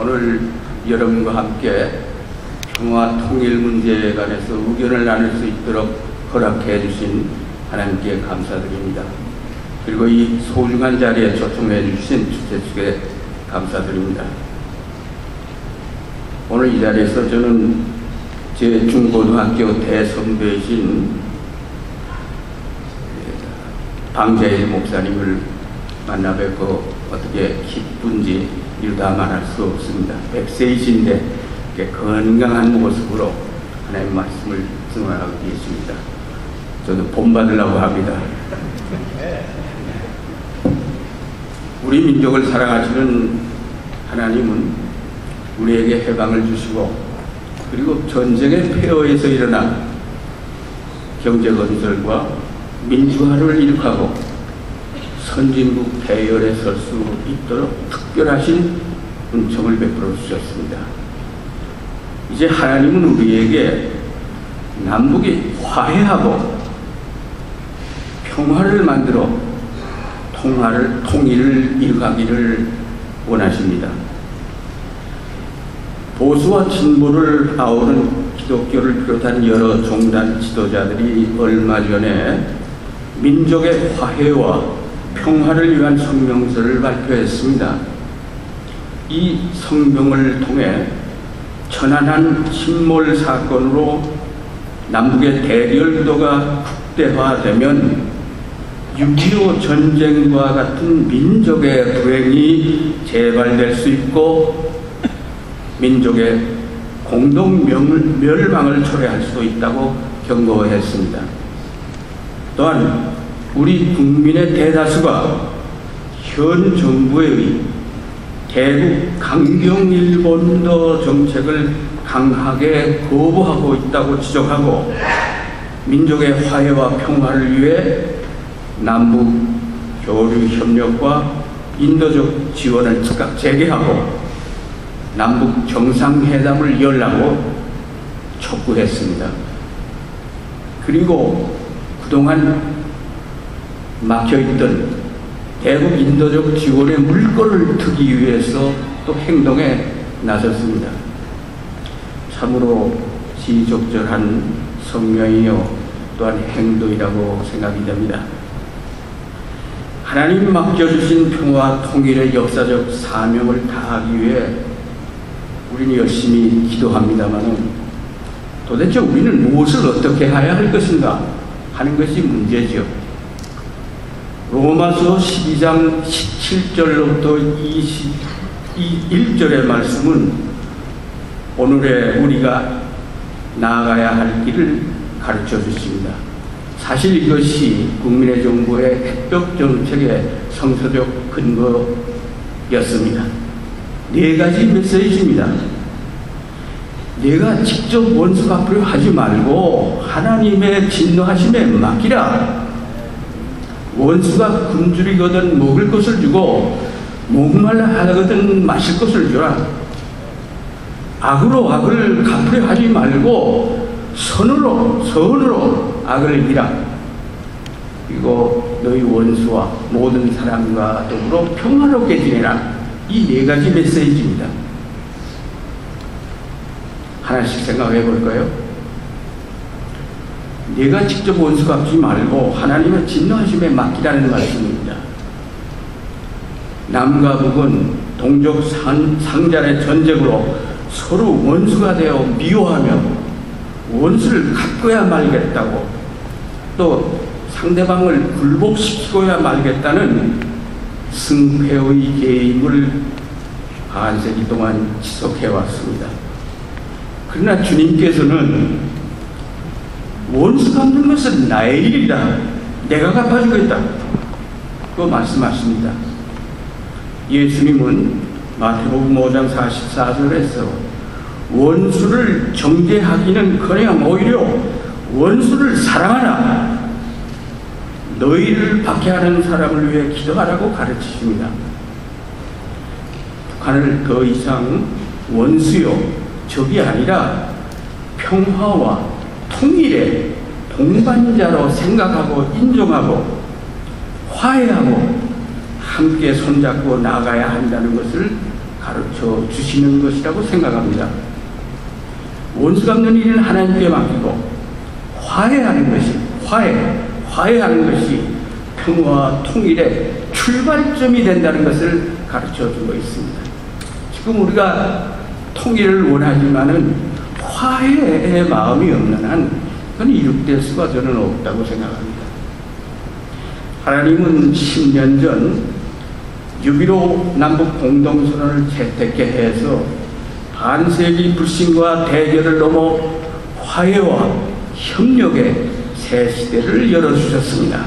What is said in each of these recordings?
오늘 여러분과 함께 평화 통일 문제에 관해서 의견을 나눌 수 있도록 허락해 주신 하나님께 감사드립니다. 그리고 이 소중한 자리에 초청해 주신 주최 측에 감사드립니다. 오늘 이 자리에서 저는 제 중고등학교 대선배이신 방재일 목사님을 만나 뵙고 어떻게 기쁜지 이루다 말할 수 없습니다. 100세이신데 건강한 모습으로 하나님의 말씀을 증언하고 계십니다. 저도 본받으려고 합니다. 우리 민족을 사랑하시는 하나님은 우리에게 해방을 주시고, 그리고 전쟁의 폐허에서 일어난 경제 건설과 민주화를 이룩하고 선진국 대열에 설 수 있도록 특별하신 은총을 베풀어 주셨습니다. 이제 하나님은 우리에게 남북이 화해하고 평화를 만들어 통일을 이루기를 원하십니다. 보수와 진보를 아우르는 기독교를 비롯한 여러 종단 지도자들이 얼마 전에 민족의 화해와 평화를 위한 성명서를 발표했습니다. 이 성명을 통해 천안함 침몰 사건으로 남북의 대결도가 극대화되면 6.25 전쟁과 같은 민족의 불행이 재발될 수 있고 민족의 공동 멸망을 초래할 수 있다고 경고했습니다. 또한 우리 국민의 대다수가 현 정부의 대북 강경일본도 정책을 강하게 거부하고 있다고 지적하고 민족의 화해와 평화를 위해 남북 교류 협력과 인도적 지원을 즉각 재개하고 남북 정상회담을 열라고 촉구했습니다. 그리고 그동안 막혀있던 대북 인도적 지원의 물꼬를 트기 위해서 또 행동에 나섰습니다. 참으로 지적절한 성명이요 또한 행동이라고 생각이 됩니다. 하나님 맡겨주신 평화 통일의 역사적 사명을 다하기 위해 우리는 열심히 기도합니다만 도대체 우리는 무엇을 어떻게 해야 할 것인가 하는 것이 문제죠. 로마서 12장 17절로부터 21절의 말씀은 오늘의 우리가 나아가야 할 길을 가르쳐 주십니다. 사실 이것이 국민의 정부의 핵벽 정책의 성서적 근거였습니다. 4가지 메시지입니다. 내가 직접 원수 갚으려 하지 말고 하나님의 진노하심에 맡기라. 원수가 굶주리거든 먹을 것을 주고 목말라 하거든 마실 것을 주라. 악으로 악을 갚으려 하지 말고 선으로 악을 이기라. 그리고 너희 원수와 모든 사람과 더불어 평화롭게 지내라. 이 4가지 메시지입니다. 하나씩 생각해 볼까요? 내가 직접 원수 갚지 말고 하나님의 진노하심에 맡기라는 말씀입니다. 남과 북은 동족 상잔의 전쟁으로 서로 원수가 되어 미워하며 원수를 갚고야 말겠다고, 또 상대방을 굴복시키고야 말겠다는 승패의 게임을 반세기 동안 지속해왔습니다. 그러나 주님께서는 원수 갚는 것은 나의 일이다. 내가 갚아주겠다. 그 말씀하십니다. 예수님은 마태복음 5장 44절에서 원수를 정죄하기는커녕 오히려 원수를 사랑하라. 너희를 박해하는 사람을 위해 기도하라고 가르치십니다. 북한을 더 이상 원수요 적이 아니라 평화와 통일의 동반자로 생각하고 인정하고 화해하고 함께 손잡고 나아가야 한다는 것을 가르쳐 주시는 것이라고 생각합니다. 원수 갚는 일은 하나님께 맡기고 화해하는 것이 평화와 통일의 출발점이 된다는 것을 가르쳐 주고 있습니다. 지금 우리가 통일을 원하지만은 화해의 마음이 없는 한 그건 이룩될 수가 저는 없다고 생각합니다. 하나님은 10년 전 6.15 남북 공동선언을 채택해 해서 반세기 불신과 대결을 넘어 화해와 협력의 새 시대를 열어주셨습니다.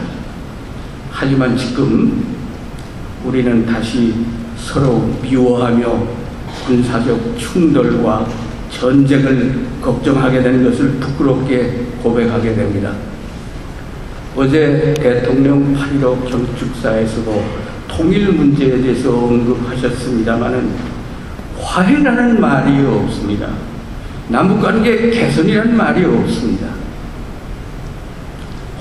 하지만 지금 우리는 다시 서로 미워하며 군사적 충돌과 전쟁을 걱정하게 된 것을 부끄럽게 고백하게 됩니다. 어제 대통령 8.15 경축사에서도 통일 문제에 대해서 언급하셨습니다마는 화해라는 말이 없습니다. 남북관계 개선이라는 말이 없습니다.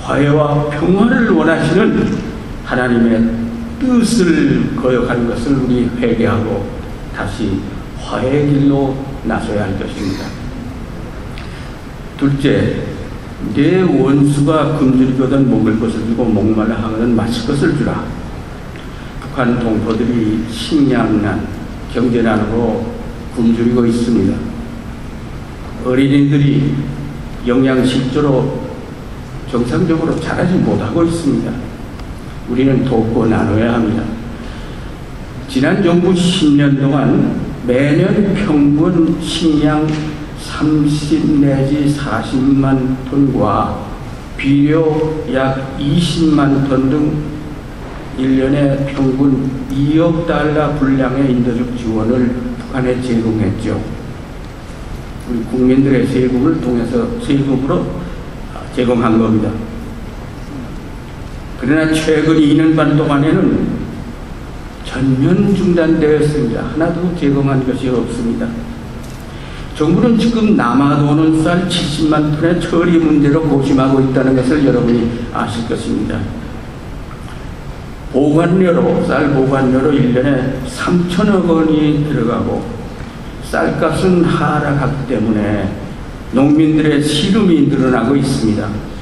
화해와 평화를 원하시는 하나님의 뜻을 거역하는 것을 우리 회개하고 다시 화해의 길로 나서야 할 것입니다. 둘째, 내 원수가 굶주리거든 먹을 것을 주고 목말라 하거든 마실 것을 주라. 북한 동포들이 식량난, 경제난으로 굶주리고 있습니다. 어린이들이 영양실조로 정상적으로 자라지 못하고 있습니다. 우리는 돕고 나눠야 합니다. 지난 정부 10년 동안 매년 평균 식량 30 내지 40만 톤과 비료 약 20만 톤 등 1년에 평균 2억 달러 분량의 인도적 지원을 북한에 제공했죠. 우리 국민들의 세금을 통해서 세금으로 제공한 겁니다. 그러나 최근 2년 반 동안에는 전면 중단되었습니다. 하나도 제공한 것이 없습니다. 정부는 지금 남아도는 쌀 70만 톤의 처리 문제로 고심하고 있다는 것을 여러분이 아실 것입니다. 쌀 보관료로 1년에 3천억 원이 들어가고 쌀값은 하락하기 때문에 농민들의 시름이 늘어나고 있습니다.